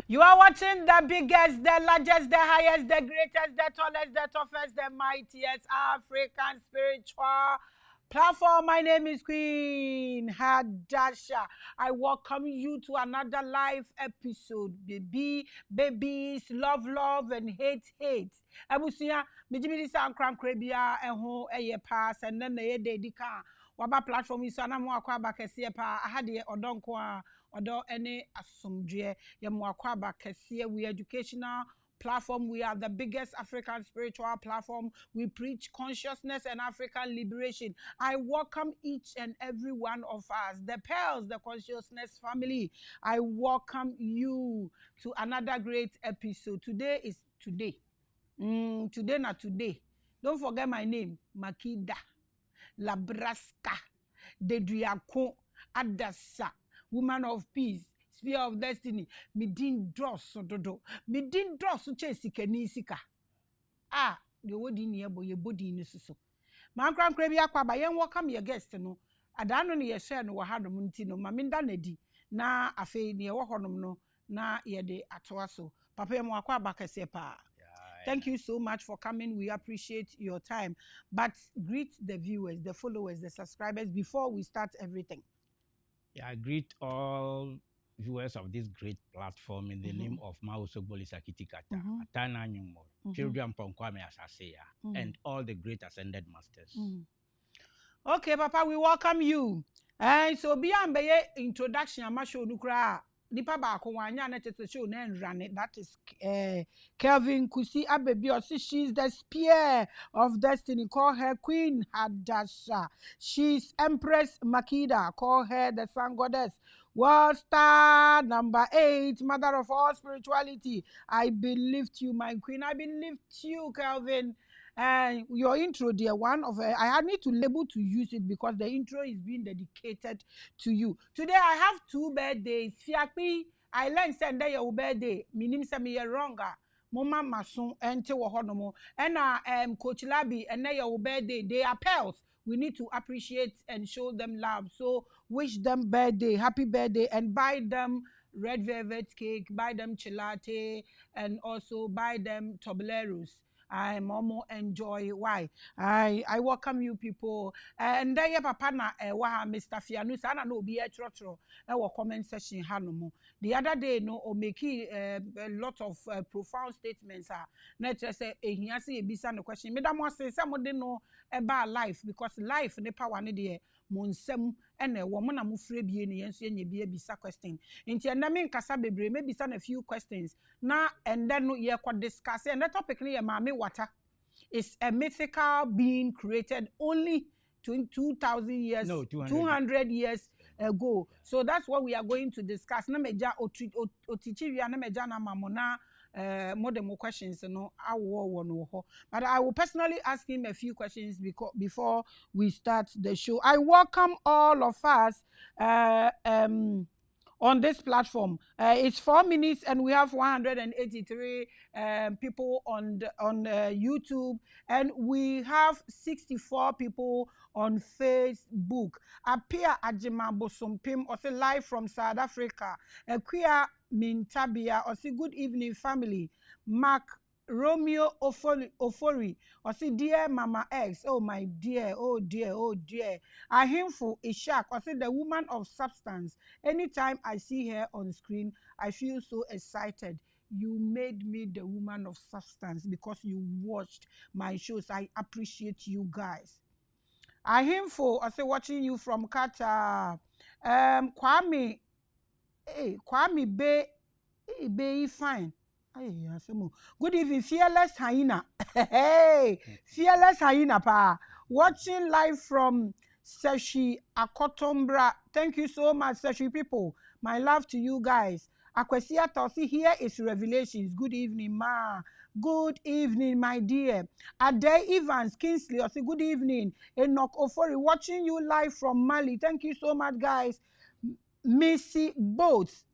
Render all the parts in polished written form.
You are watching the biggest, the largest, the highest, the greatest, the tallest, the toughest, the mightiest African spiritual platform. My name is Queen Hadasha. I welcome you to another live episode. Babies, love, and hate. Abusia, mijibidi sa ankram krabia eho eye pass and then the dedika. Waba platform is ana mo akwa bakese pa ahade odonko a odo ene asomdwe yemo akwa bakese we educational platform. We are the biggest African spiritual platform. We preach consciousness and African liberation. I welcome each and every one of us, the Pearls, the Consciousness family. I welcome you to another great episode. Today is today. Today not today. Don't forget my name, Makida Labraska Dedriako Adasa, woman of peace, sphere of destiny. Midin dross dodo. Midin dross chesi kenisika. Ah, the wodi ni ebo ye body ni suso. Man kran krebi akwa ba yen welcome your guest no. Adano ni ye share no wahado munti no maminda nedi na afe ni ye wohonom no na ye de atoa so. Papa yemo akwa ba kese pa. Thank you so much for coming. We appreciate your time. But greet the viewers, the followers, the subscribers before we start everything. Yeah, I greet all viewers of this great platform in the name of Mausogboli Sakitikata, Atana Nyumo, Children Ponkwame Asasea, and all the great ascended masters. Okay, Papa, we welcome you. And so beyond the introduction, I'm sure Nukra. Nipa baako wanya na tete show na nrane, that is Kelvin Kusi Abebi Osi. She's the spear of destiny. Call her Queen Hadasha. She's Empress Makida. Call her the Sun Goddess. World star number 8, mother of all spirituality. I believe you, my queen. I believe you, Kelvin. And your intro, dear, one of I need to label to use it because the intro is being dedicated to you. Today I have 2 birthdays. Fiakpi, I learned Sunday your birthday. Minim se me wronga. Mama mason ente wo honomo. And Coach Labi and your birthday. They are pals. We need to appreciate and show them love. So wish them birthday, happy birthday, and buy them red velvet cake, buy them chilate, and also buy them tobleros. I Momo enjoy why I welcome you people and there papa na Mr. Fianu sana no be a trotro comment section hanomo the other day no o make a lot of profound statements na just say ehia say ebisa no question me da mo say some de no about life because life ne power ne de monsem ene wo mo na mo frɛ bie ne yenso enye bie bisa question nti na me nkasa bebre me bisa na few questions na and then no ye ko discuss and the topic ne ye Maame Wata is a mythical being created only 2,000 years, no, 200 years ago. So that's what we are going to discuss. Na meja otichiria na meja na mamona more than more questions, no, but I will personally ask him a few questions before we start the show. I welcome all of us on this platform. It's 4 minutes and we have 183 people on YouTube, and we have 64 people on Facebook. Apia Ajima Bosompim, also live from South Africa. Queer Mintabia, also good evening family. Mark Romeo Ofori, or say dear Mama X, oh my dear, oh dear, oh dear. Ahimful Ishak, or say the woman of substance. Anytime I see her on screen, I feel so excited. You made me the woman of substance because you watched my shows. I appreciate you guys. Ahimful, I say watching you from Qatar. Kwame, Kwame Bay fine. Good evening, fearless hyena. Hey, fearless hyena pa. Watching live from Seshi Akotombra. Thank you so much, Seshi people. My love to you guys. Akwesia Tosi, here is Revelations. Good evening, ma. Good evening, my dear. Ade Evans Kingsley, I say good evening. Enoch Ofori, watching you live from Mali. Thank you so much, guys. Missy Boats.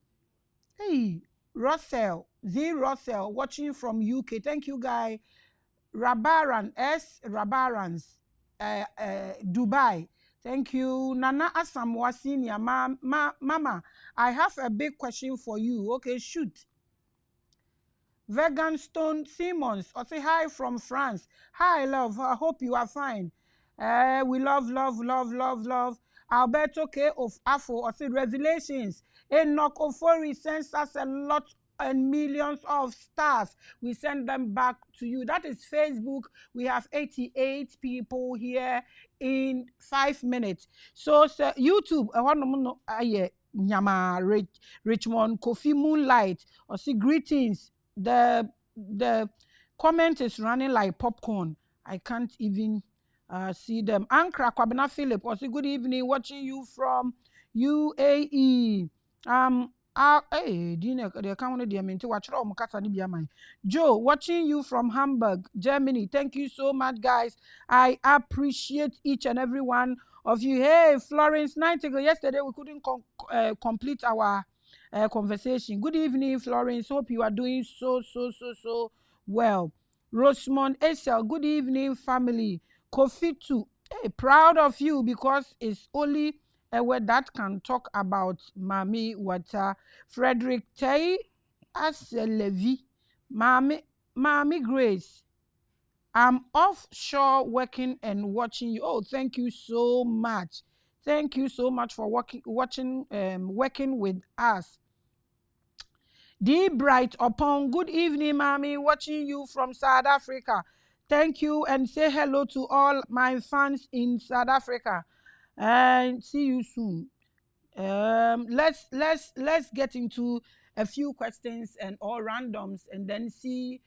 Hey, Russell, Z Russell, watching from UK. Thank you, guys. Rabaran, S. Rabarans, Dubai. Thank you. Nana Asamoah Senior. Mama, I have a big question for you. Okay, shoot. Vegan Stone Simmons, or say hi from France. Hi, love. I hope you are fine. We love. Alberto K of Afo, or say Revelations. Enoch Ofori sends us a lot and millions of stars. We send them back to you. That is Facebook. We have 88 people here in 5 minutes. So, YouTube, I want to know, Nyama Richmond Kofi Moonlight, or see greetings. The comment is running like popcorn. I can't even see them. Ankra Kwabena Philip, or say good evening, watching you from UAE. Hey, Dina, they can't dear me to watch Joe, watching you from Hamburg, Germany. Thank you so much, guys. I appreciate each and every one of you. Hey, Florence Nightingale. Yesterday we couldn't complete our conversation. Good evening, Florence. Hope you are doing so well. Rosemond Esel. Good evening, family. Kofitu. Hey, proud of you because it's only a word that can talk about Mami Wata. Frederick Tay Aselevi. Mami Grace. I'm offshore working and watching you. Oh, thank you so much. Thank you so much for working with us. D Bright Upon, good evening, Mami. Watching you from South Africa. Thank you and say hello to all my fans in South Africa. And see you soon. Let's get into a few questions and all randoms and then see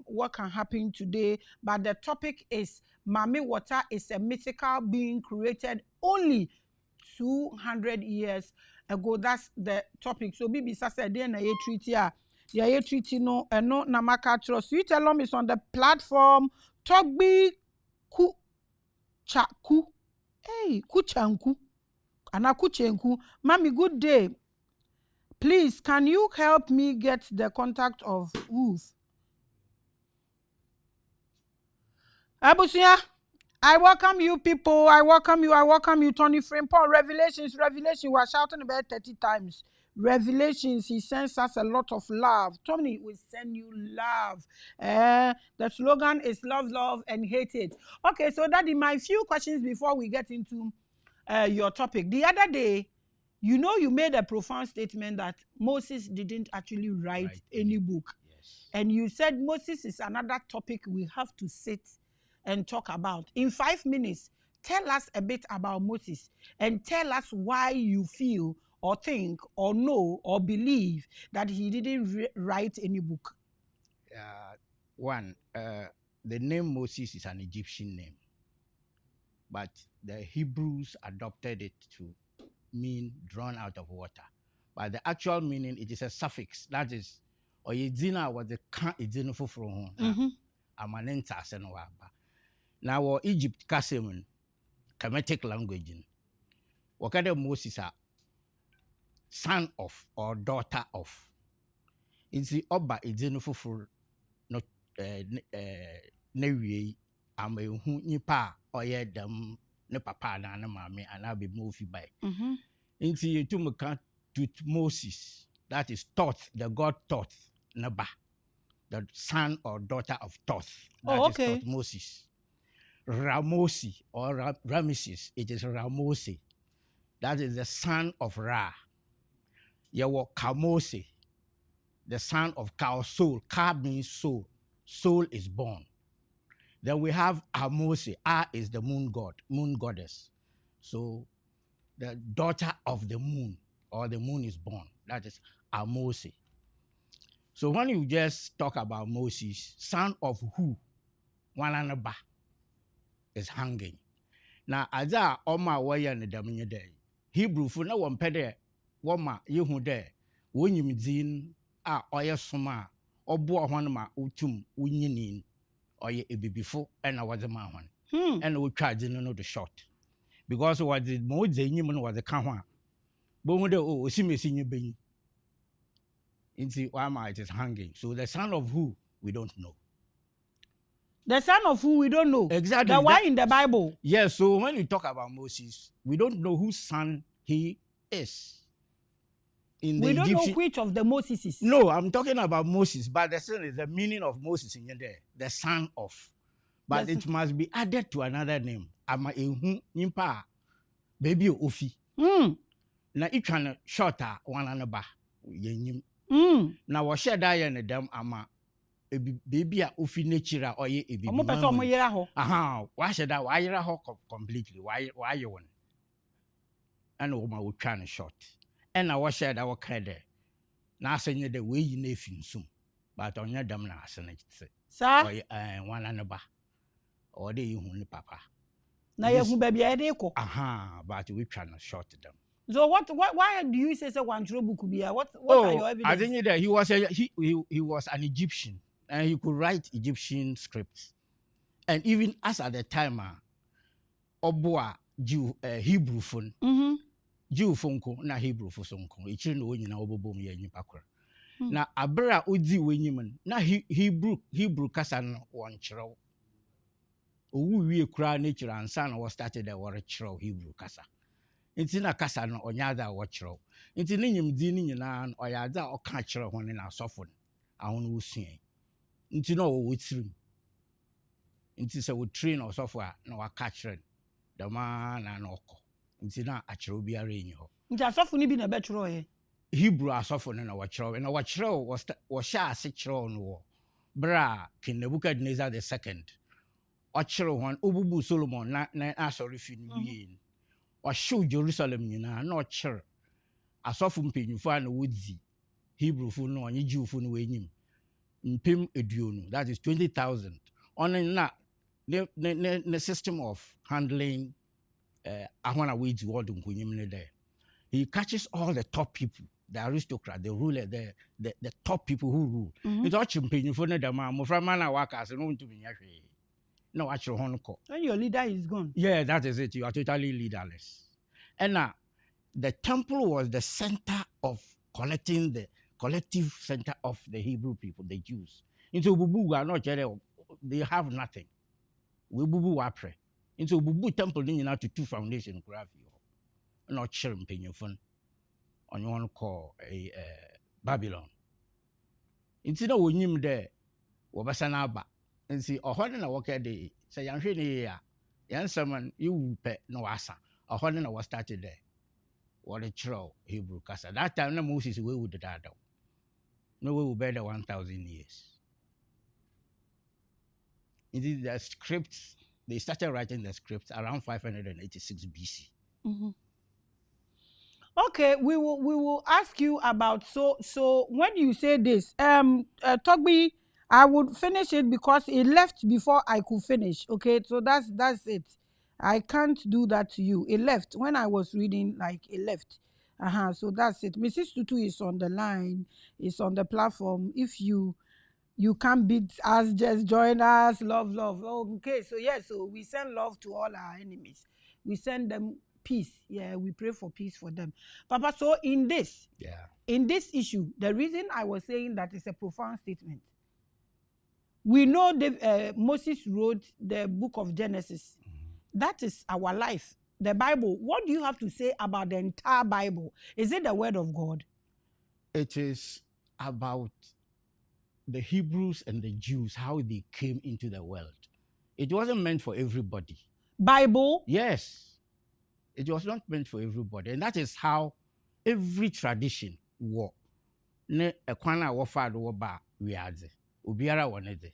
what can happen today. But the topic is Maame Wata is a mythical being created only 200 years ago. That's the topic. So Bibi said then a treaty treaty no namaka trust. Sweet Alum is on the platform. Togbi ku chaku. Hey, kuchanku. Anakuchenku. Mami, good day. Please, can you help me get the contact of Ruth? Abusia, I welcome you people. I welcome you, Tony Frimpong. Revelations. We're shouting about 30 times. Revelations, he sends us a lot of love. Tony will send you love. The slogan is love, and hate it. Okay, so that is my few questions before we get into your topic. The other day, you made a profound statement that Moses didn't actually write any book. Yes. And you said Moses is another topic we have to sit and talk about. In 5 minutes, tell us a bit about Moses and tell us why you feel or think or know or believe that he didn't write any book. One, the name Moses is an Egyptian name, but the Hebrews adopted it to mean drawn out of water. But the actual meaning, it is a suffix. That is, Oyedzina was the kan edzinu fufuro ho. Amanenta asenwaba. Now, Egypt Kasemun, Kemetic language. Wakade Moses are son of or daughter of. It's the Oba edzinu fufuro not newie amehu nipa oye dem ne papa na na mame ana be mofi by. Inti to Moses, that is Thoth, the god Thoth, Naba, the son or daughter of Thoth. That is Thoth Moses. Ramosi or Rameses, it is Ramosi. That is the son of Ra. Yawo Kamose, the son of Ka, soul. Ka means soul. Soul is born. Then we have Amose. A is the moon god, moon goddess. So the daughter of the moon, or the moon is born. That is Amose. So when you just talk about Moses, son of who, one anaba is hanging. Now, as I oma waya ne daminye day, Hebrew for no one pede, woma yehu de, when you mean oya soma, or boa one ma utum, unyinin, or ye before, and I was a man one. And we tried to know the short. Because what the more genuine was the Kawa. But when the see me senior being into why it is hanging. So the son of who we don't know. The son of who we don't know. Exactly. The one in the Bible. Yes, so when you talk about Moses, we don't know whose son he is. in we the don't Egyptian. know which of the Moses is. No, I'm talking about Moses, but the thing is the meaning of Moses in there, the son of. But Yes. it must be added to another name. Ama ehu nimpa baby ofi. Na itwana shorter one anaba yenyim. Na wo share da ye ne dem ama baby a ofi nature oye ebibi. Omo pese omo yera ho. Aha, wa share da wa yera ho completely. Wa ye won. And wo ma wo twa ne short. And na wo share da wo kan there. Na asenye de we yi na efi nsum. But onya dem na asene tse. Sir? Oye one anaba. Or they hu ni papa. Na ye hu baby e dey ko. Aha, but we try to short them. So why do you say one book could be? What are your evidence? I think that he was an Egyptian and he could write Egyptian scripts. And even as at the time Obwa Jew Hebrew phone. Jew phone ko na Hebrew phone ko. Ichiri no nyina obobom ye nyipa kora. Na abra odi wenyim na Hebrew kasa no won kyerɛw. Owu wie kura nature ansa na was started the war kyerɛw Hebrew kasa. Nti na kasa no onyaada wo kyerɛw. Nti ne nyimdi ni nyina no oyada ɔka kyerɛw ho ne na asɔfo no ahon wo sua. Nti no wo tirim. Nti sɛ wo train ɔsɔfo a na waka kyerɛ dama na na ɔkɔ. Nti na akyerɛw biara enyi hɔ. Nti asɔfo ni bi na be kyerɛw ye. Hebrew asɔfo no na wo kyerɛw. Na wo kyerɛw wo hyɛ ase kyerɛw no wo. Bra King Nebuchadnezzar II ɔkyerɛw hon obubu Solomon na asɔre fi no wie. Ɔhyew Jerusalem nyina na ɔkyerɛ asɔfo mpanyimfo a na wodzi Hebrew fo no onye Jew fo no wenyim mpem eduonu, that is 20,000 on na the system of handling ahwana wage word nkunyim ne there. He catches all the top people, the aristocrat, the ruler, the top people who rule. It ɔkye mpanyimfo no dem a moframa na waka ase no ntumi nya hwee. No, actually, when your leader is gone. Yeah, that is it. You are totally leaderless. And now, the temple was the center of collecting the collective center of the Hebrew people, the Jews. Into Bubu are not they have nothing. We Bubu wapre. Into Bubu temple then you know to two foundation gravity. Not sharing penyofon on one call a Babylon. Into no him there, Wabasanaba. And see, or when I walk at the say, I'm here, young someone you pet no asa, or when I was started there. What a troll Hebrew Casa. That time, no Moses way with the dado. No way will better 1,000 years. It is the scripts, they started writing the scripts around 586 BC. Okay, we will ask you about so when you say this, Togbi, I would finish it because it left before I could finish. Okay, so that's it. I can't do that to you. It left when I was reading, like it left. So that's it. Mrs. Tutu is on the line, is on the platform. If you can't beat us, just join us. Love. Okay, so yeah, so we send love to all our enemies. We send them peace. Yeah, we pray for peace for them. Papa, so in this issue, the reason I was saying that is a profound statement. We know Moses wrote the book of Genesis. That is our life. The Bible. What do you have to say about the entire Bible? Is it the word of God? It is about the Hebrews and the Jews, how they came into the world. It wasn't meant for everybody. Bible? Yes. It was not meant for everybody. And that is how every tradition works. Ne ekwana wofado woba wiadze. Obiara wonede.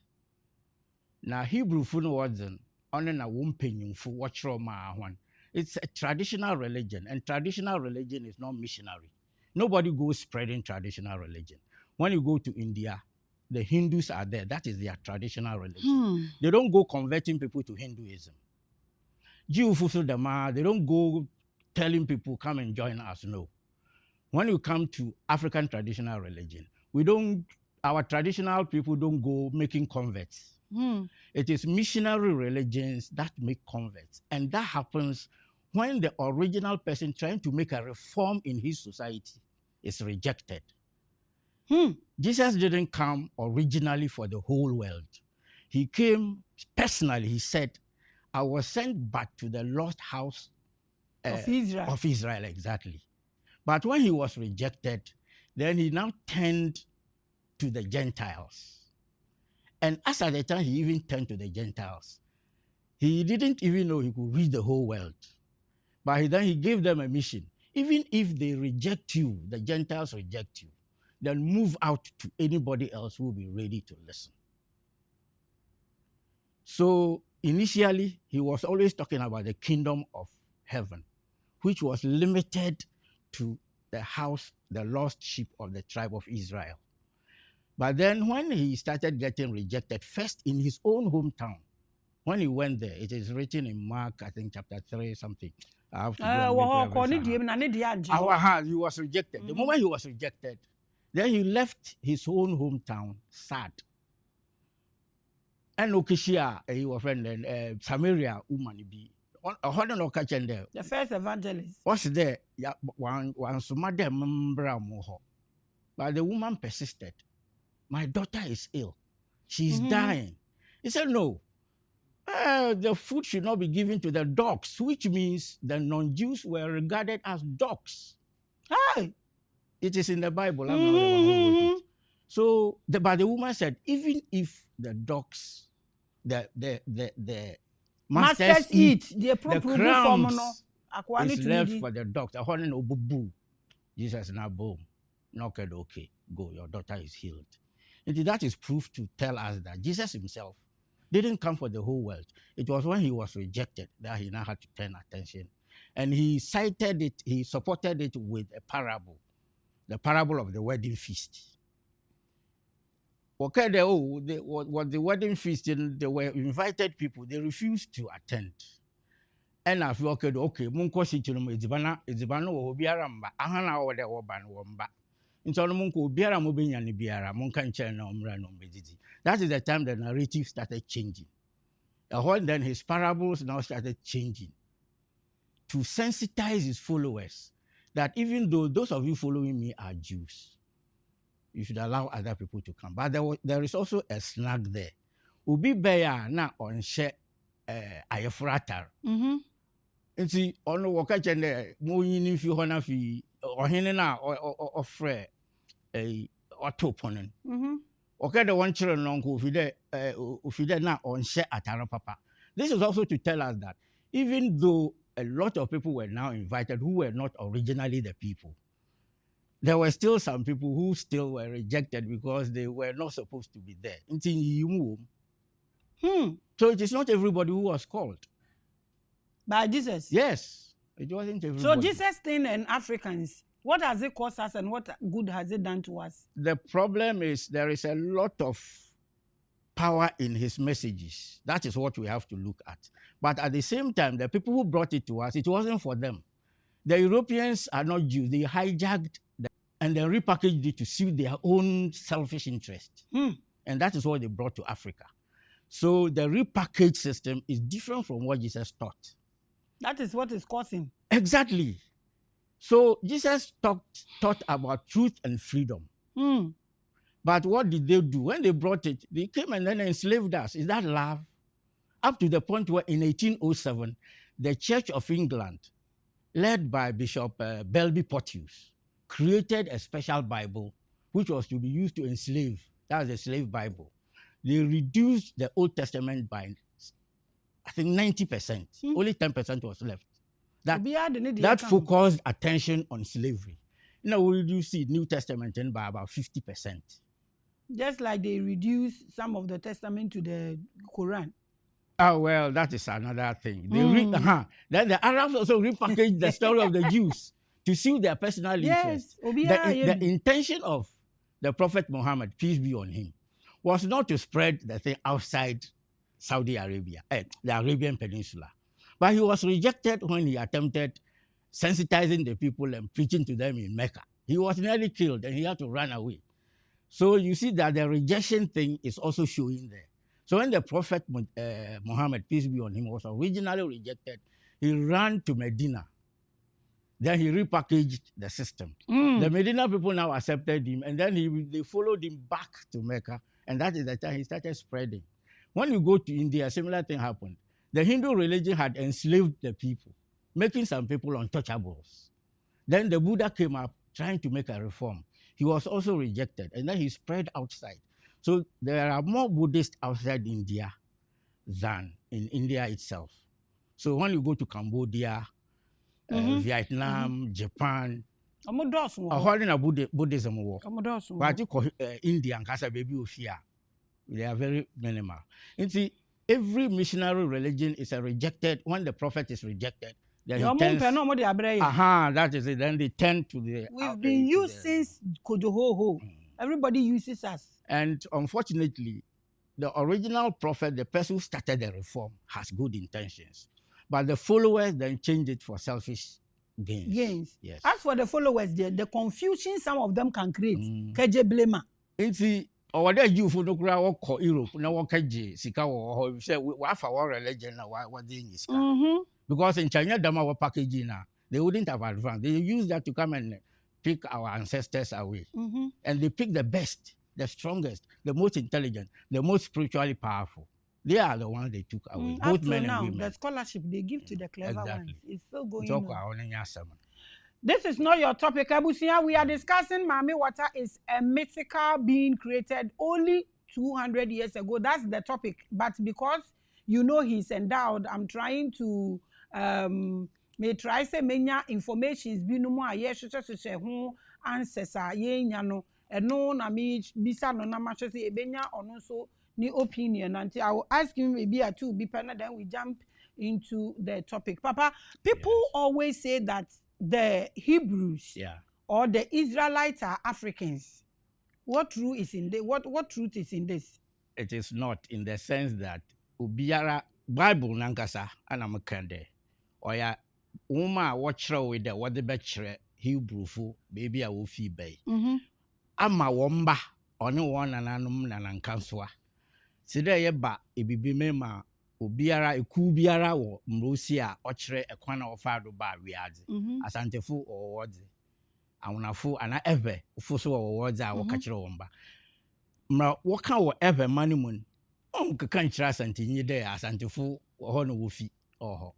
Na Hebrew funu wodzen one na wompenyimfo wochro ma ahwan. It's a traditional religion, and traditional religion is not missionary. Nobody goes spreading traditional religion. When you go to India, the Hindus are there. That is their traditional religion. They don't go converting people to Hinduism. Jews, they don't go telling people, come and join us. No. When you come to African traditional religion, our traditional people don't go making converts. It is missionary religions that make converts. And that happens when the original person trying to make a reform in his society is rejected. Jesus didn't come originally for the whole world. He came personally. He said, I was sent back to the lost house of Israel. Of Israel, exactly. But when he was rejected, then he now turned to the Gentiles. And as at the time he even turned to the Gentiles, he didn't even know he could reach the whole world. But then he gave them a mission. Even if they reject you, the Gentiles reject you, then move out to anybody else who will be ready to listen. So initially, he was always talking about the kingdom of heaven, which was limited to the house, the lost sheep of the tribe of Israel. But then when he started getting rejected, first in his own hometown, when he went there, it is written in Mark, I think chapter 3, something. I have to go and he was rejected. The moment he was rejected, then he left his own hometown sad. And Okishia, he was friend Samaria woman be. The first evangelist. What's there? One some but the woman persisted. My daughter is ill. She's dying. He said, no. The food should not be given to the dogs, which means the non-Jews were regarded as dogs. Hey. It is in the Bible. I'm not the one who wrote it. So, but the woman said, even if the dogs, the masters eat, the crumbs is left for the dogs. Jesus now boom, knocked, okay, go, your daughter is healed. And that is proof to tell us that Jesus himself didn't come for the whole world. It was when he was rejected that he now had to turn attention. And he cited it, he supported it with a parable, the parable of the wedding feast. Okay, what the wedding feast, they were invited people, they refused to attend. And I feel okay, munko si chuno izibana wo biara mba ahana wo de wo ban wo mba. Nso no munko biara mo benya ne biara munka nche na omra no mbedidi. That is the time the narrative started changing. And then his parables now started changing to sensitize his followers that even though those of you following me are Jews, you should allow other people to come. But there is also a snag there. Ubi beya na onche ayefratar. Nti ono woka chende mo yini fi hona fi ohene na ofre otoponen. Okay, the one children non ufide na onche ataro papa. This is also to tell us that even though a lot of people were now invited who were not originally the people, there were still some people who still were rejected because they were not supposed to be there. So it is not everybody who was called. By Jesus? Yes, it wasn't everybody. So Jesus thing and Africans, what has it cost us and what good has it done to us? The problem is there is a lot of power in his messages. That is what we have to look at. But at the same time, the people who brought it to us, it wasn't for them. The Europeans are not Jews. They hijacked and then repackaged it to suit their own selfish interest. And that is what they brought to Africa. So the repackaged system is different from what Jesus taught. That is what is causing. Exactly. So Jesus taught about truth and freedom. But what did they do? When they brought it, they came and then enslaved us. Is that love? Up to the point where in 1807, the Church of England, led by Bishop Belby Porteous, created a special Bible which was to be used to enslave. That was the slave Bible. They reduced the Old Testament by, I think, 90%. Only 10% was left. That focused attention on slavery. Now we do see New Testament in by about 50%. Just like they reduced some of the Testament to the Quran. Oh, well, that is another thing. Then the Arabs also repackaged the story of the Jews to suit their personal interests. The intention of the Prophet Muhammad, peace be on him, was not to spread the thing outside Saudi Arabia, the Arabian Peninsula. But he was rejected when he attempted sensitizing the people and preaching to them in Mecca. He was nearly killed and he had to run away. So you see that the rejection thing is also showing there. So when the Prophet Muhammad, peace be on him, was originally rejected, he ran to Medina. Then he repackaged the system. The Medina people now accepted him, and then they followed him back to Mecca, and that is the time he started spreading. When you go to India, a similar thing happened. The Hindu religion had enslaved the people, making some people untouchables. Then the Buddha came up trying to make a reform. He was also rejected, and then he spread outside. So there are more Buddhists outside India than in India itself. So when you go to Cambodia, Vietnam, Japan, holding a Buddhism war. But India and Kasa baby they are very minimal. You see, every missionary religion is a rejected. When the prophet is rejected, then he tends, that is it. Then they tend to the. We've been used since Kojohoho. Everybody uses us. And unfortunately, the original prophet, the person who started the reform, has good intentions. But the followers then change it for selfish gains. Yes. As for the followers, the confusion some of them can create. Keje blema. See, or there you for no crowd or Europe, no one keje, Sika or say, what for our religion, what they is. Because in China, Dama were packaging now. They wouldn't have advanced. They use that to come and pick our ancestors away. And they pick the best, the strongest, the most intelligent, the most spiritually powerful. They are the ones they took away, both men and women. The scholarship they give to the clever ones is still going on. This is not your topic, Abusia. We are discussing Maame Wata is a mythical being created only 200 years ago. That's the topic. But because you know he's endowed, I'm trying to may try say many informations be no more yes who ancestor ye nyano no na me bisa no na match say ebenya ono so ni opinion until I will ask him maybe a two be partner, then we jump into the topic. Papa, people always say that the Hebrews or the Israelites are Africans. What truth is in this? What truth is in this? It is not, in the sense that Ubiara Bible nankasa anamakande oya uma watchra with the what the betchere Hebrew fu baby a wo fi bay. Ama womba ono one nananum nanankanswa. Sida ye ba ebibi mema obiara eku biara wo mrosi a ochre ekwana ofa do ba wiade asantefu owode awonafo ana eve fo so owode a wokakire womba mra woka wo eve manimun keka nchira asantenyi de asantefu ho no wofi oho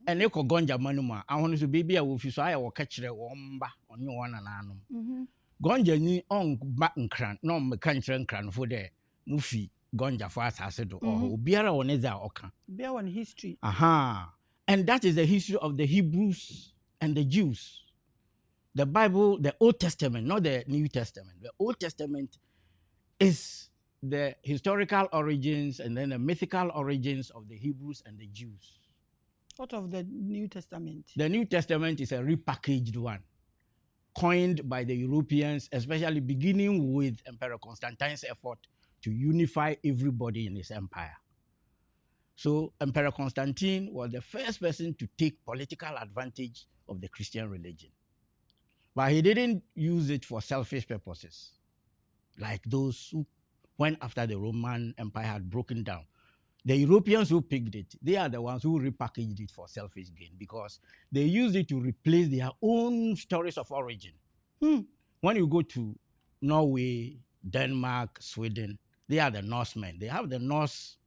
ene ko gonja manum a ahono so bibi a wofi so aya wokakire womba onye wona nanom gonja ni ba nkran no meka nchira nkran fo de mufi gonja for asase do or biara oneza oka be on history and that is the history of the Hebrews and the Jews. The Bible, the Old Testament, not the New Testament. The Old Testament is the historical origins and then the mythical origins of the Hebrews and the Jews. What of the New Testament? The New Testament is a repackaged one, coined by the Europeans, especially beginning with Emperor Constantine's effort to unify everybody in his empire. So Emperor Constantine was the first person to take political advantage of the Christian religion. But he didn't use it for selfish purposes, like those who went after the Roman Empire had broken down. The Europeans who picked it, they are the ones who repackaged it for selfish gain because they used it to replace their own stories of origin. When you go to Norway, Denmark, Sweden, they are the Norsemen. They have the Norse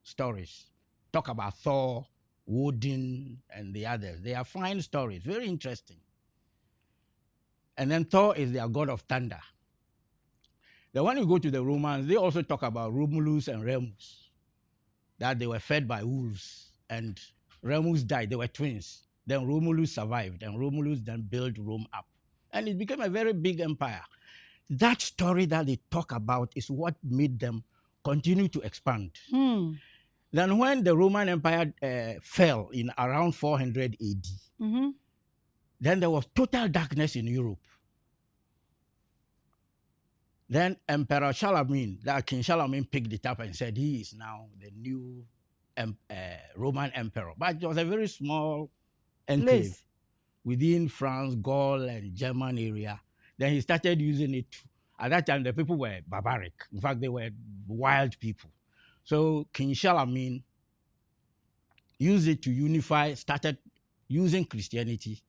stories. Talk about Thor, Woden, and the others. They are fine stories, very interesting. And then Thor is their god of thunder. Then when you go to the Romans, they also talk about Romulus and Remus, that they were fed by wolves, and Remus died. They were twins. Then Romulus survived, and Romulus then built Rome up. And it became a very big empire. That story that they talk about is what made them continue to expand. Then when the Roman Empire fell in around 400 AD, then there was total darkness in Europe. Then Emperor Charlemagne, that King Charlemagne picked it up and said he is now the new Roman Emperor. But it was a very small enclave within France, Gaul, and German area. Then he started using it. At that time, the people were barbaric. In fact, they were wild people. So King Charlemagne used it to unify, started using Christianity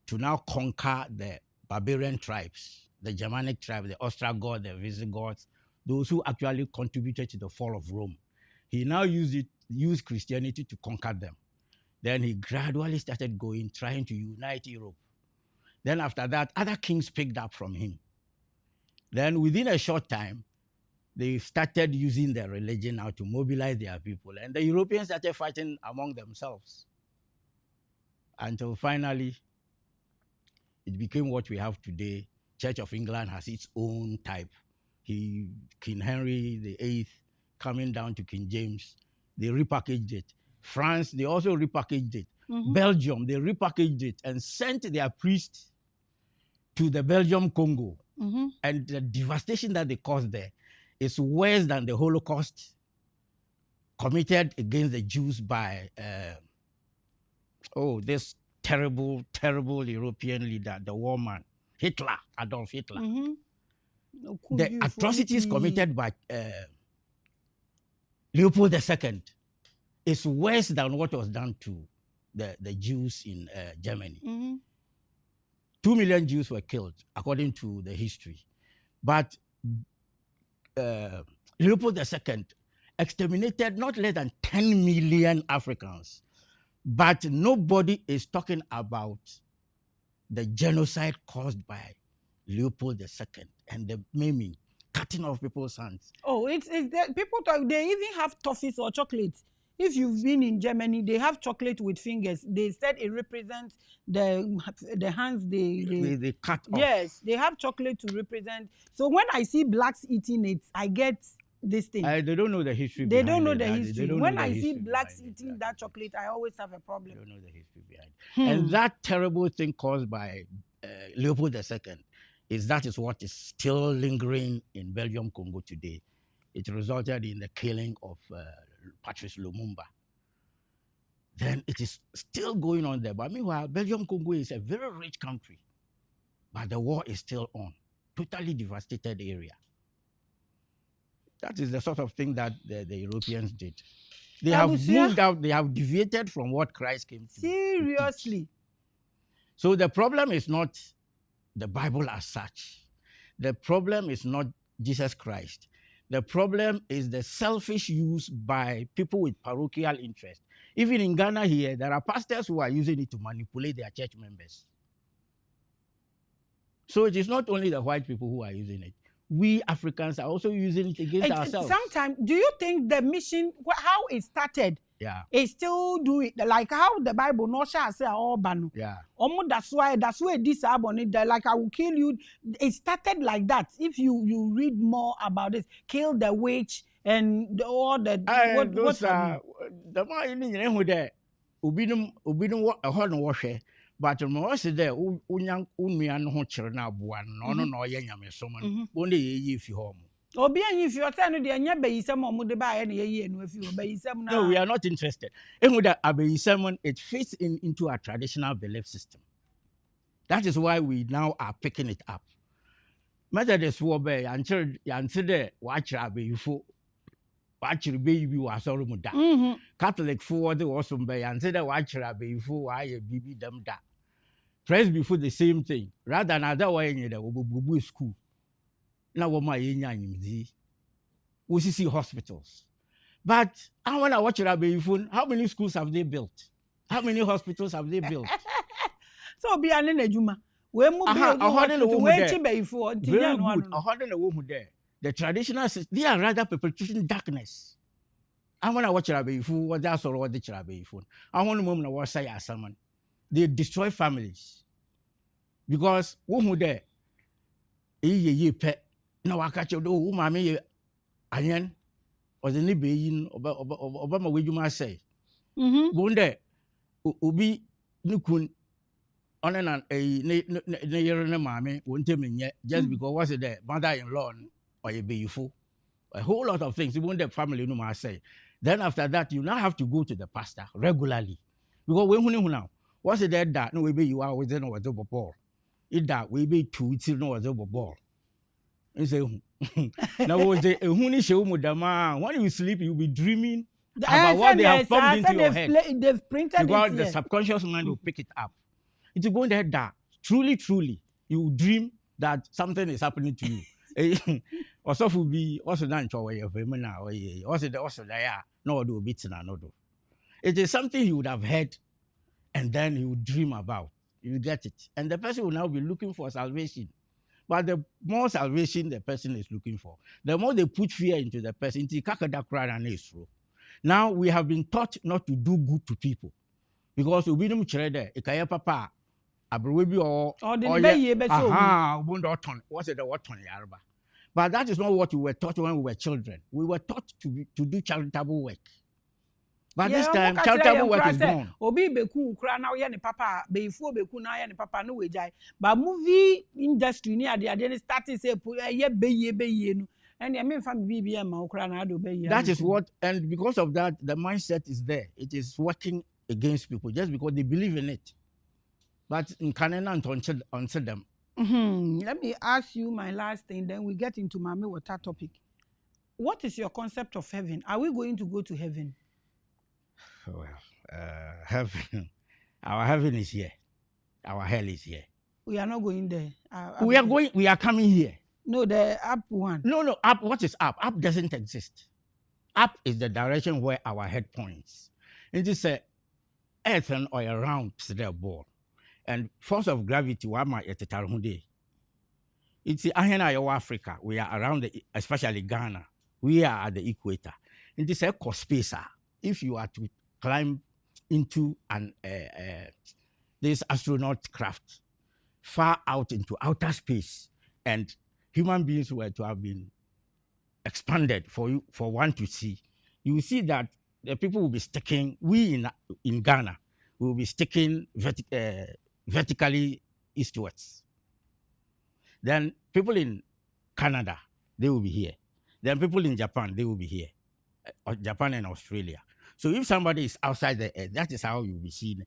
to now conquer the barbarian tribes, the Germanic tribes, the Ostrogoths, the Visigoths, those who actually contributed to the fall of Rome. He now used Christianity to conquer them. Then he gradually started trying to unite Europe. Then after that, other kings picked up from him. Then within a short time, they started using their religion now to mobilize their people. And the Europeans started fighting among themselves until finally it became what we have today. Church of England has its own type. King Henry VIII, coming down to King James, they repackaged it. France, they also repackaged it. Belgium, they repackaged it and sent their priests to the Belgium Congo. And the devastation that they caused there is worse than the Holocaust committed against the Jews by this terrible, terrible European leader, the war man, Hitler, Adolf Hitler. The atrocities committed by Leopold II is worse than what was done to the Jews in Germany. 2 million Jews were killed, according to the history. But Leopold II exterminated not less than 10 million Africans. But nobody is talking about the genocide caused by Leopold II and the maiming, cutting off people's hands. Oh, it's people talk, they even have toffees or chocolates. If you've been in Germany, they have chocolate with fingers. They said it represents the hands they cut off. Yes, they have chocolate to represent. So when I see blacks eating it, I get this thing. They don't know the history. They don't know the history. When I see blacks eating that chocolate, I always have a problem. They don't know the history behind it. And that terrible thing caused by Leopold II that is what is still lingering in Belgium Congo today. It resulted in the killing of Patrice Lumumba. Then it is still going on there. But meanwhile, Belgium Congo is a very rich country, but the war is still on. Totally devastated area. That is the sort of thing that the Europeans did. They have moved out, they have deviated from what Christ came to. Seriously. So the problem is not the Bible as such. The problem is not Jesus Christ. The problem is the selfish use by people with parochial interest. Even in Ghana here, there are pastors who are using it to manipulate their church members. So it is not only the white people who are using it. We Africans are also using it against ourselves. Sometimes, do you think the mission, how it started, it still do it like how the Bible no shall say all banu? That's why this album, like I will kill you. It started like that. If you read more about it, kill the witch and all the those are the more you know there. Ubinum a horn washer. But most of the unyang unmian ho chere na aboa no no ye nyamesom no ne ye fi home. Obi anyi fi otanu de anya bayisam omude ba ye ne ye no afi bayisam na. No, we are not interested. Emuda abayisam, it fits into our traditional belief system. That is why we now are picking it up. Methodist wo be yanche de wa kira abayifo wa kire baby wa soro mu da. Catholic for the also be yanche de wa kira abayifo wa ye bibi dem da. Presbyfo the same thing. Rather than other way in the school. Now what my we see hospitals. But I want to watch it phone. How many schools have they built? How many hospitals have they built? So be an ejuma. We move very good. The traditional system, they are rather perpetuating darkness. I want to watch it phone. What that's all what the phone. I want to move to say someone. They destroy families because who there ye pet now I catch you do Maame Anyan or the Nibe Obama way you must say. One day Ubi Nukun on and a near Maame won't tell me yet just because was it there mother-in-law or a beautiful a whole lot of things. You want the family no must say. Then after that you now have to go to the pastor regularly because when who now. What's it that no we be you are within or double ball? It that we be two till no double ball. You say now was the huni show mudama. When you sleep, you'll be dreaming about what they have pumped into your head. They've printed because the subconscious mind will pick it up. It's going there that truly you dream that something is happening to you. Also will be also done to your women now. Also there no do bits and another. It is something you would have heard. And then he would dream about. You get it? And the person will now be looking for salvation. But the more salvation the person is looking for, the more they put fear into the person. Now we have been taught not to do good to people because we don't care there. Papa, abrobi or what's it? What yarba? But that is not what we were taught when we were children. We were taught to do charitable work. But this time, charitable work is gone. Obi beku ukra na oye ni papa, beifu beku na oye ni papa no wejai. But movie industry ni ade starting say ye beye no. And I mean family BBM ma ukra na ado beye. That is what, and because of that, the mindset is there. It is working against people just because they believe in it. But in Canada, answer them. Let me ask you my last thing, then we get into Maame Wata topic. What is your concept of heaven? Are we going to go to heaven? Well, heaven, our heaven is here. Our hell is here. We are not going there. We are coming here. No, the up one. No, up. What is up? Up doesn't exist. Up is the direction where our head points. It is a earth and or around the ball. And force of gravity, it's Africa. We are around, especially Ghana. We are at the equator. It is a space. If you are to climb into this astronaut craft far out into outer space, and human beings were to have been expanded for one to see, you will see that the people will be sticking. We in Ghana will be sticking vertically eastwards. Then people in Canada, they will be here. Then people in Japan, they will be here. Japan and Australia. So if somebody is outside the earth, that is how you'll be seen.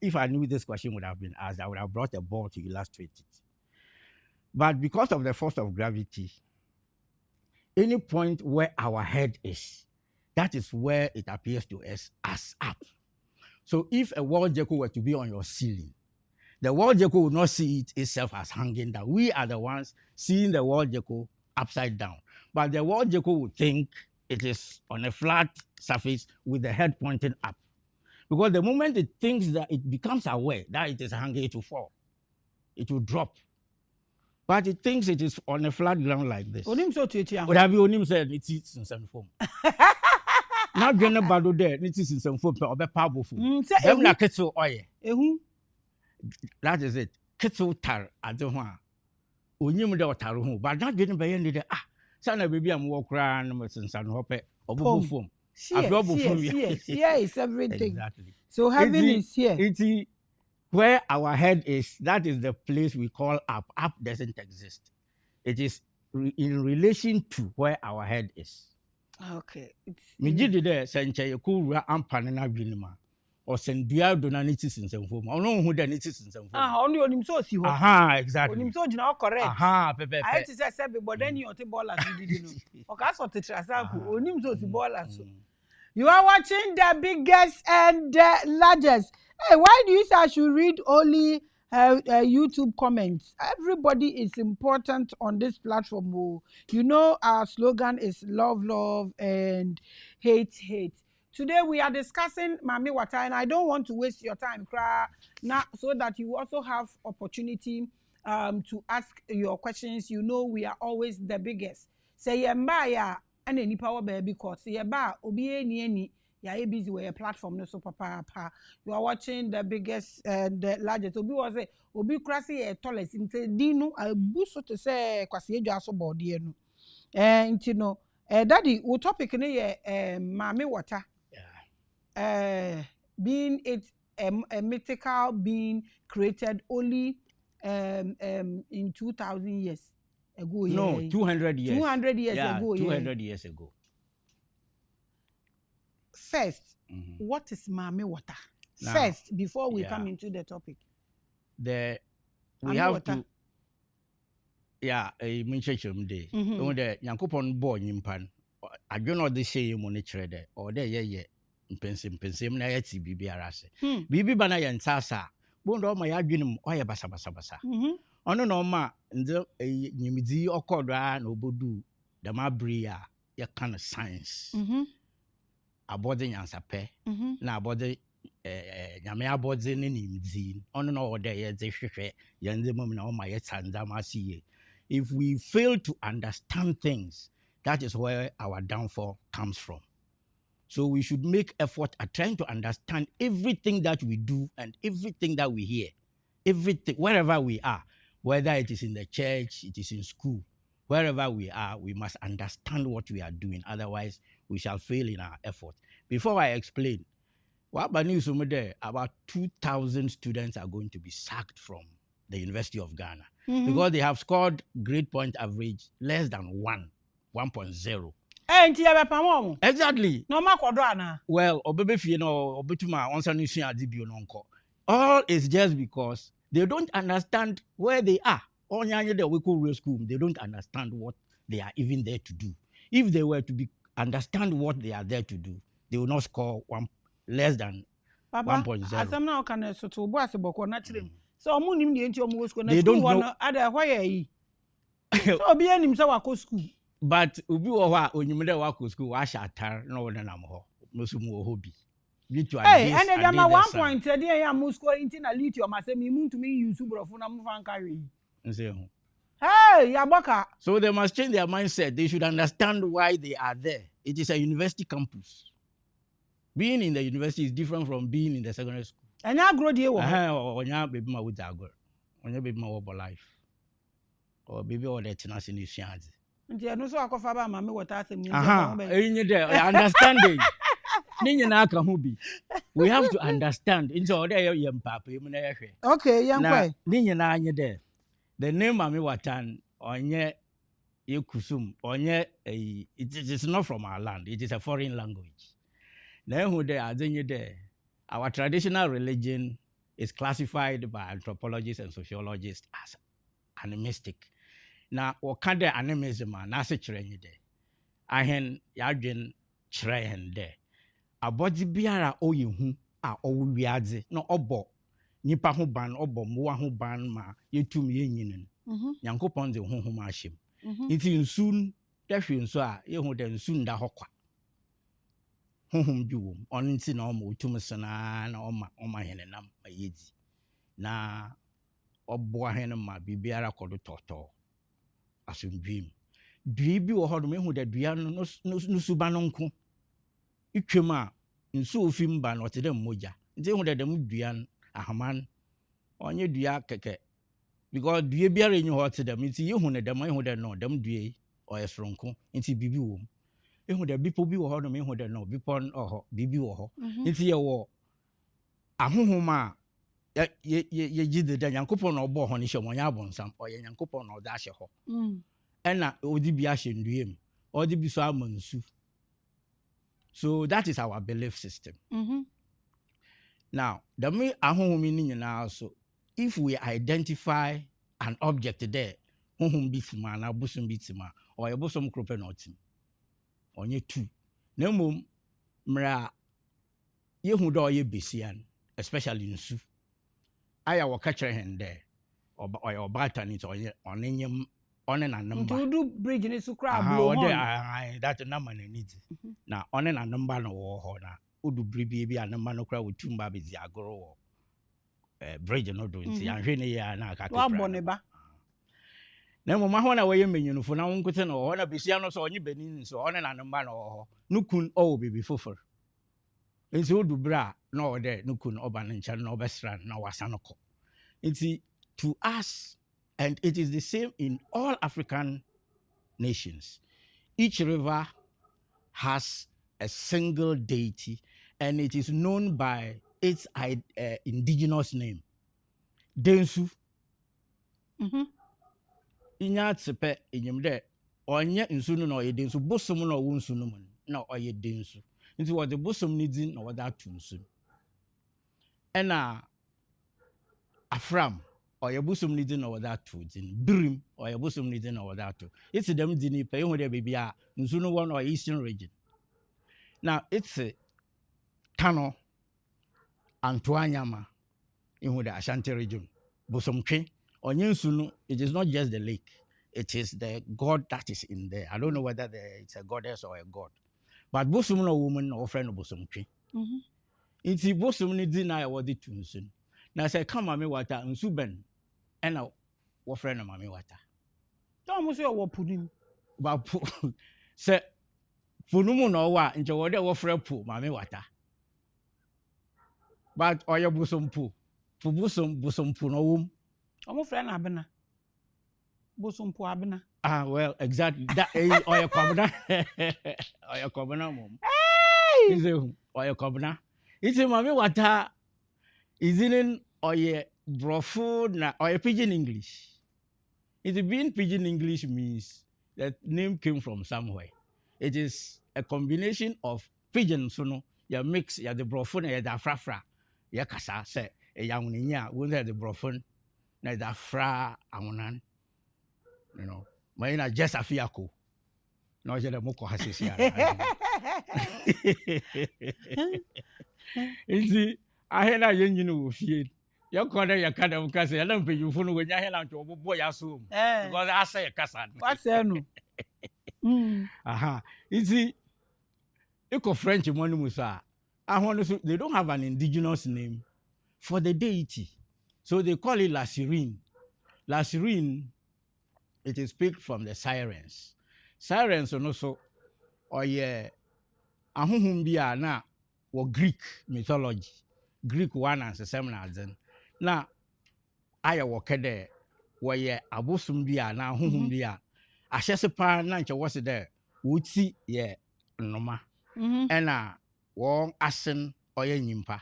If I knew this question would have been asked, I would have brought a ball to illustrate it. But because of the force of gravity, any point where our head is, that is where it appears to us as up. So if a wall gecko were to be on your ceiling, the wall gecko would not see it itself as hanging down. We are the ones seeing the wall gecko upside down. But the wall gecko would think it is on a flat surface with the head pointing up. Because the moment it thinks that it becomes aware that it is hanging, it will fall. It will drop. But it thinks it is on a flat ground like this. Onim so tuetia. Would have you said it is in some form. Now Jenna Bado there, it is in some form or be powerful. Them na kettle oil. That is it. Kettle tar at the one. Unyum de taru, but not getting by any day. Sana baby am walk around and san hope or form. Here is everything. Exactly. So heaven is here. It's where our head is, that is the place we call up. Up doesn't exist. It is in relation to where our head is. Okay. Me did there, Sancha, you cool ampanina vinima. Or Sendia donanitis in some form. I don't know who then it is in some form. Only on him so see what. Exactly. On him so now correct. Pepe. I had to say, but then you ball as you didn't know. Okay, so the Trasaku, on him so see ball as. You are watching the biggest and the largest. Hey, why do you say I should read only YouTube comments? Everybody is important on this platform. Oh. You know, our slogan is love, love, and hate, hate. Today we are discussing Maame Wata, and I don't want to waste your time, so that you also have opportunity to ask your questions. You know, we are always the biggest. Say yembaya and any power baby because yeba obi any ya busy with a platform no so papa. You are watching the biggest and the largest. Obi was say obi krasi e tallest inte dinu abuso to say kwasi ejo aso body no. Inti no daddy wo topic ne ye Maame Wata. Being it a mythical being created only in 2,000 years ago. No, 200 years. 200 years ago. 200 years ago. First, what is Maame Wata? First, before we come into the topic. We have to. A mention day. On the Yankopon boy nimpan. I don't know the same monitor there or there, Pensem na yeti bibi arase. Bibi bana yensasa. Bondo ma ya dwunim oye basa. Ono no ma nde nyimidi okodwa na obodu da mabri a ye kan science. Abode nyansape na abode nyame abodze ne nimdin ono no ode ye dze hwehwe yenze mum na o ma ye tsanza masiye. If we fail to understand things, that is where our downfall comes from. So we should make effort at trying to understand everything that we do and everything that we hear, everything, wherever we are, whether it is in the church, it is in school, wherever we are, we must understand what we are doing. Otherwise, we shall fail in our effort. Before I explain, about 2,000 students are going to be sacked from the University of Ghana because they have scored grade point average less than 1.0. Exactly. No matter. Well, all is just because they don't understand where they are. School, they don't understand what they are even there to do. If they were to understand what they are there to do, they will not score less than 1.0. So they don't know. So be any school. But ubi wa onyumde wa ko school wa shatar na wo nam ho no so mu hobby. Hey, and then my 1 point there ya mu school into na lithium asem you to me use brofo na mu fan carry. Hey, Yaboka. So they must change their mindset. They should understand why they are there. It is a university campus. Being in the university is different from being in the secondary school. And I grow the baby ma with agor. Onya baby ma wo life. Or baby all that tenacity in Fianu. Nti no so akofa ba Maame Wata asem ni. Understanding. We have to understand. Okay, young the name Maame Wata onye yekusum onye it is not from our land. It is a foreign language. Our traditional religion is classified by anthropologists and sociologists as animistic. Now, what kind of animism are nasa chere de? Ahen yadwen chere hen de. Abodi biara oyehu a owuwiadze no obo nipa ho ban obo mwa ho ban ma yetum yenyinin. Nyankopon de honhom ahyem. Nti nsun dehwe nso a yehu de nsun da hokwa. Honhom bi wom. Ono nti na omo otum sena na oma henenam ayedi. Na obo ahen ma bibiara kodo toto. Asumdwim. Dua bi wo hodo mehu de dua no suba no nko. Itwem a nsu ofim ba no te dem moja. Nti hu de dem dua ahaman onye dua keke. Because dua biara enyi ho te dem nti yehu ne dem ehu de no dem dua o yesronko nti bibi wo. Ehu de bipo bi wo hodo mehu de no bipo oho bibi wo ho. Nti ye wo ahohoma ye gide da Nyankopon na obo ho ne hye mo nya abonsam oye Nyankopon na oda hye ho ena odi bi ahye nduem odi bi so amansu. So that is our belief system. Now the me ahohomi ni nyina so if we identify an object there honhom bi tima na busum bi tima or ye busum krope na otim onye tu na mom mra yehu do ye besian especially nsu aya waka kire hen there or batani to onenyem one na number do bridge ni su kra blow on that number na need na one na number no wo ho na odu bridge bi anamba no kra wotumba be zi agoro wo bridge no do nti anhwe ne ya na aka wa bone ba na mo ma ho na wo ye menyunufo na wonkote no ho na besia no so onye benin so one na number no ho nukun o bibi fofor nti odu bra na o de nukun oba ne ncha na obesra na wasanoko nti to us. And it is the same in all African nations. Each river has a single deity, and it is known by its indigenous name. Densu. Inya tsepe inyemde onye nsu no na oye densu bosom na owo nsu no mu na oye densu. Nti wo de bosom ni din na wo da to nsu. Ena afram or your bosom needing over that to in Brim or your bosom needing over that to. It's a them dini pay with their baby Nzuno one or eastern region. Now it's a Kano Antoanyama in the Ashanti region. Bosom King or Nsuno, it is not just the lake, it is the god that is in there. I don't know whether it's a goddess or a god. But bosom no woman or friend of bosom King. Inti bosom ni di na ya wodi tu nsu. Na say ka Maame Wata nsu ben ena wo frɛ no Maame Wata. Don't almost say what put him. Ba po say funumu na owa nche wo de wo frɛ po Maame Wata. But oya bosom po. Po bosom po no wom. Almost friend abena. Bosom po abena. Ah, well, exactly. That is oya kobna. Oya kobna mom. Hey! Is oya kobna. It's Maame Wata is in oya brofo na oya pidgin English. It's being pidgin English means that name came from somewhere. It is a combination of pidgin so no ya mix ya the brofo na ya da frafra. Ya kasa say e ya woninya won the brofo na da fra awonan. You know, mayina just afiako. No je le moko hasisi ara. Isi ahena yenyinu wo fie. Yakode yakada mkase ala mpejufo no wenya ahena nto obobo ya so. Because asa ya kasa. What's no? Aha. Isi iko French money musa. Ahonu they don't have an indigenous name for the deity. So they call it La Sirene. La Sirene, it is picked from the sirens. Sirens also or yeah ahuhum bia na wo Greek mythology. Greek one and seminar then. Na aya wo kede wo ye abosum bia na ahuhum bia ahyese pa na nche wo se de wuti ye nnoma. Ena wo asen oye nyimpa.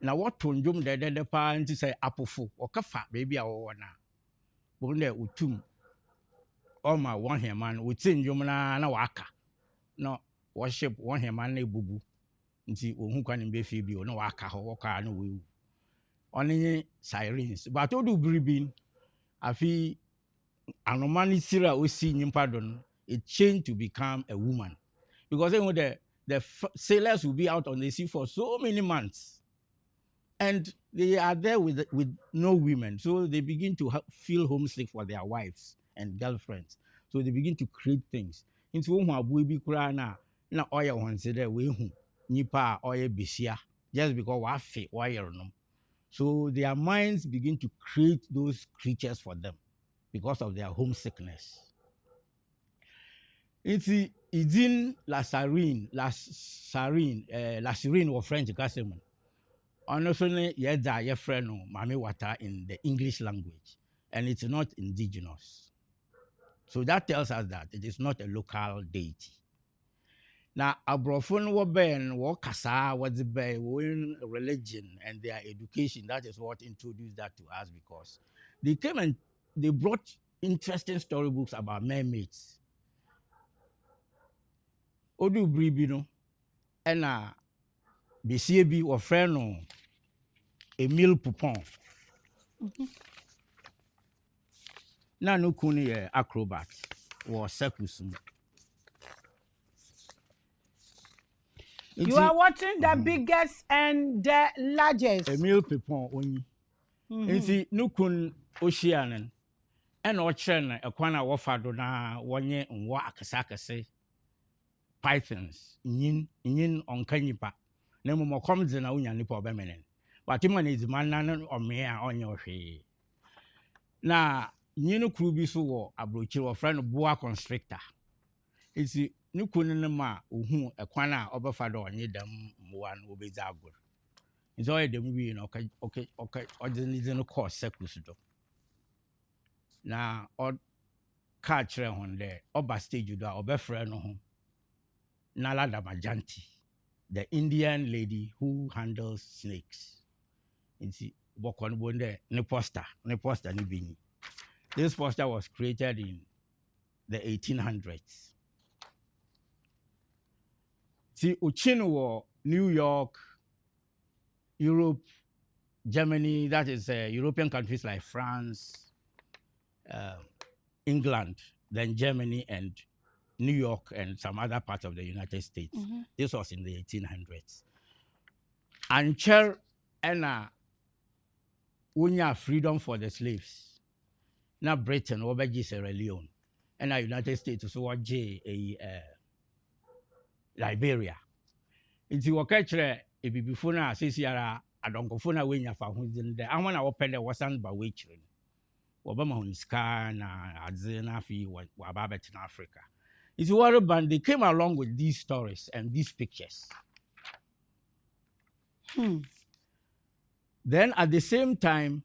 Na wo tonjom de pa nti say apofo wo kafa baby a wo na. Bo ne utum oma one heman wuti njom na waka. No worship one heman na ebubu. Nti ohun kwa nimbe fi bi o na waka ho waka na wewu. Onye sirens. But odu bribin afi anomani sira osi nyimpa don it changed to become a woman. Because you know the sailors will be out on the sea for so many months. And they are there with no women. So they begin to feel homesick for their wives and girlfriends. So they begin to create things. Into whom abu bi kura na oya consider we hu nipa oya besia just because wa fe oya no. So their minds begin to create those creatures for them because of their homesickness. It's in La Sirene or French Gasseman. Honestly, yeda ye friend no Maame Wata in the English language, and it's not indigenous. So that tells us that it is not a local deity. Now, abrofon wo ben wo kasa wo the be in religion and their education, that is what introduced that to us because they came and they brought interesting storybooks about mermaids. Odu bribi no ena besie bi wo friend no Emile Poupon. Na no kuni acrobat or circus. You are watching the biggest and the largest. Emile Poupon only. Nti no kun ocean and ochen ekwana wo fado na wonye nwo akasa pythons yin onkanyipa na mo kom dze na unya nipa obemenen. Watima na edziman na ome a onye ohwe. Na nyinu kru bi so wo abrochi wo friend boa constrictor. Isi nukunu ne ma ohu ekwana a obefa do onye dam mwa no obezi agor. Nti oye dem wi no okay odenize no course circus do. Na o ka kire hon de oba stage do a obefra no ho. Nalada Majanti, the Indian lady who handles snakes. Nti bokon bonde ne poster ni bini. This poster was created in the 1800s. See, Uchino, New York, Europe, Germany, that is European countries like France, England, then Germany and New York and some other parts of the United States. This was in the 1800s. And Cher and unya freedom for the slaves. Na Britain, Obeji Sierra Leone, and the United States, so what Liberia. It's what catch before na sisi ara adonkofo na wenya fa ho din de ahon na wopɛ de wasan ba we kyerɛ no wɔba ma ho ska na adze na afi waba bet in Africa. It's what band they came along with these stories and these pictures. Then at the same time,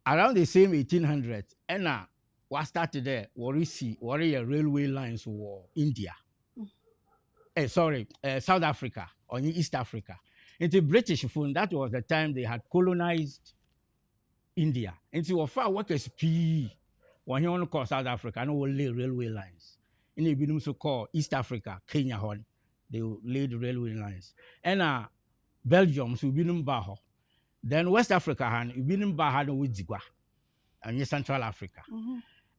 around the same 1800s, Enna was started there. Warrior railway lines for India. South Africa or East Africa. Into British phone, that was the time they had colonized India. Into far workers P. When you want to call South Africa, I know we'll lay railway lines. In the beginning, so called East Africa, Kenya, they laid railway lines. And Belgium, so we Baho. Then West Africa, we Baha with Zigua, and Central Africa.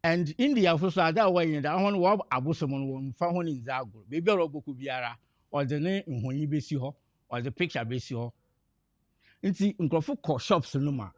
And India also that way. That one was Abusomon found in Zago, Baby Robokubiara, or the name in Honey Besiho, or the picture Besiho. Into Nkrofu shops, Numa,